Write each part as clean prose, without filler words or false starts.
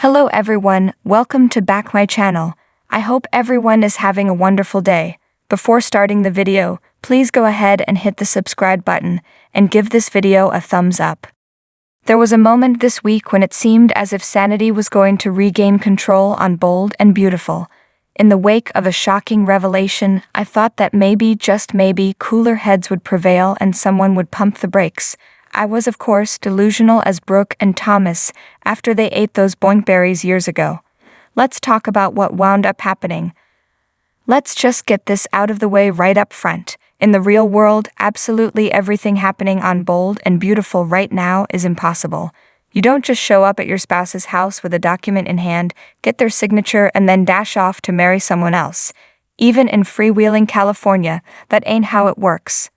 Hello everyone, welcome to back my channel. I hope everyone is having a wonderful day. Before starting the video, please go ahead and hit the subscribe button and give this video a thumbs up. There was a moment this week when it seemed as if sanity was going to regain control on Bold and Beautiful. In the wake of a shocking revelation, I thought that maybe, just maybe, cooler heads would prevail and someone would pump the brakes. I was, of course, delusional as Brooke and Thomas after they ate those boinkberries years ago. Let's talk about what wound up happening. Let's just get this out of the way right up front. In the real world, absolutely everything happening on Bold and Beautiful right now is impossible. You don't just show up at your spouse's house with a document in hand, get their signature, and then dash off to marry someone else. Even in freewheeling California, that ain't how it works.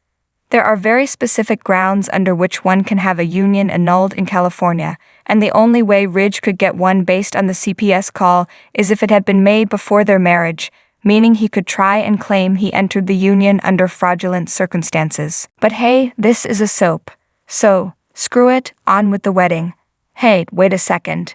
There are very specific grounds under which one can have a union annulled in California, and the only way Ridge could get one based on the CPS call is if it had been made before their marriage, meaning he could try and claim he entered the union under fraudulent circumstances. But hey, this is a soap. So, screw it, on with the wedding. Hey, wait a second.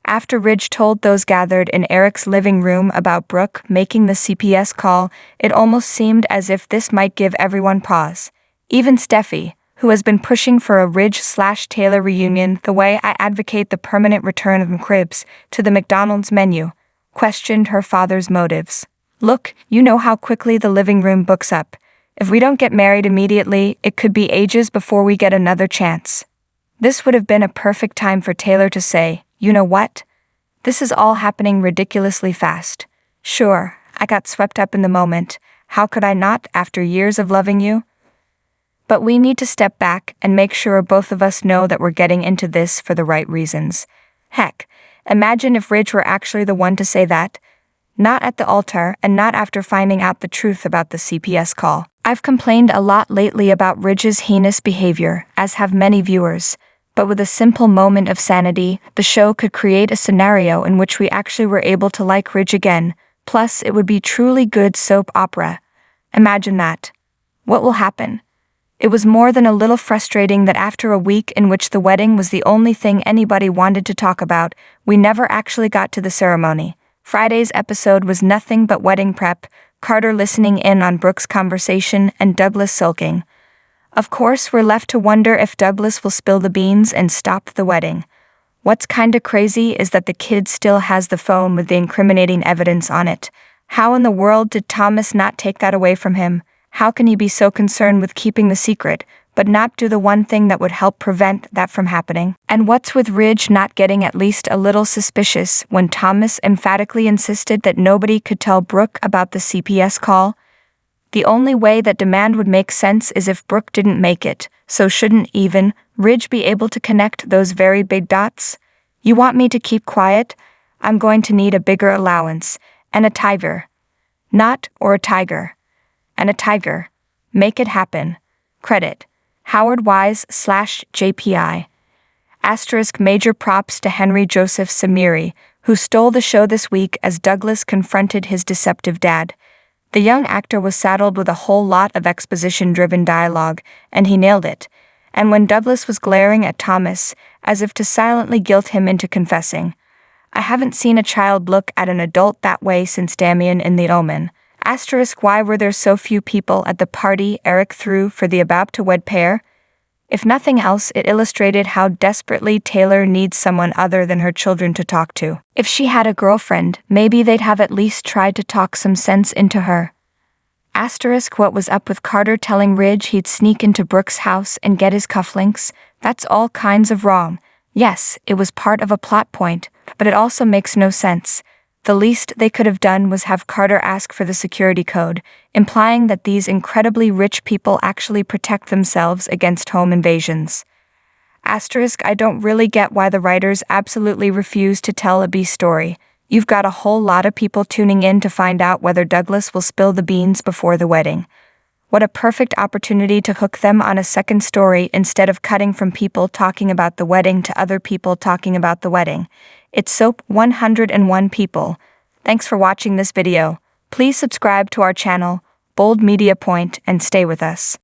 After Ridge told those gathered in Eric's living room about Brooke making the CPS call, it almost seemed as if this might give everyone pause. Even Steffi, who has been pushing for a Ridge/Taylor reunion the way I advocate the permanent return of McRibs to the McDonald's menu, questioned her father's motives. Look, you know how quickly the living room books up. If we don't get married immediately, it could be ages before we get another chance. This would have been a perfect time for Taylor to say, you know what? This is all happening ridiculously fast. Sure, I got swept up in the moment. How could I not after years of loving you? But we need to step back and make sure both of us know that we're getting into this for the right reasons. Heck, imagine if Ridge were actually the one to say that. Not at the altar and not after finding out the truth about the CPS call. I've complained a lot lately about Ridge's heinous behavior, as have many viewers. But with a simple moment of sanity, the show could create a scenario in which we actually were able to like Ridge again, plus it would be truly good soap opera. Imagine that. What will happen? It was more than a little frustrating that after a week in which the wedding was the only thing anybody wanted to talk about, we never actually got to the ceremony. Friday's episode was nothing but wedding prep, Carter listening in on Brooke's conversation and Douglas sulking. Of course, we're left to wonder if Douglas will spill the beans and stop the wedding. What's kinda crazy is that the kid still has the phone with the incriminating evidence on it. How in the world did Thomas not take that away from him? How can he be so concerned with keeping the secret, but not do the one thing that would help prevent that from happening? And what's with Ridge not getting at least a little suspicious when Thomas emphatically insisted that nobody could tell Brooke about the CPS call? The only way that demand would make sense is if Brooke didn't make it, so shouldn't even Ridge be able to connect those very big dots? You want me to keep quiet? I'm going to need a bigger allowance, and a tiger. Not or a tiger. And a tiger. Make it happen. Credit. Howard Wise/JPI. * major props to Henry Joseph Samiri, who stole the show this week as Douglas confronted his deceptive dad. The young actor was saddled with a whole lot of exposition-driven dialogue, and he nailed it. And when Douglas was glaring at Thomas, as if to silently guilt him into confessing, I haven't seen a child look at an adult that way since Damien in The Omen. * why were there so few people at the party Eric threw for the about-to-wed pair? If nothing else, it illustrated how desperately Taylor needs someone other than her children to talk to. If she had a girlfriend, maybe they'd have at least tried to talk some sense into her. * what was up with Carter telling Ridge he'd sneak into Brooke's house and get his cufflinks? That's all kinds of wrong. Yes, it was part of a plot point, but it also makes no sense. The least they could have done was have Carter ask for the security code, implying that these incredibly rich people actually protect themselves against home invasions. * I don't really get why the writers absolutely refuse to tell a B story. You've got a whole lot of people tuning in to find out whether Douglas will spill the beans before the wedding. What a perfect opportunity to hook them on a second story instead of cutting from people talking about the wedding to other people talking about the wedding. It's soap 101 people. Thanks for watching this video. Please subscribe to our channel, Bold Media Point, and stay with us.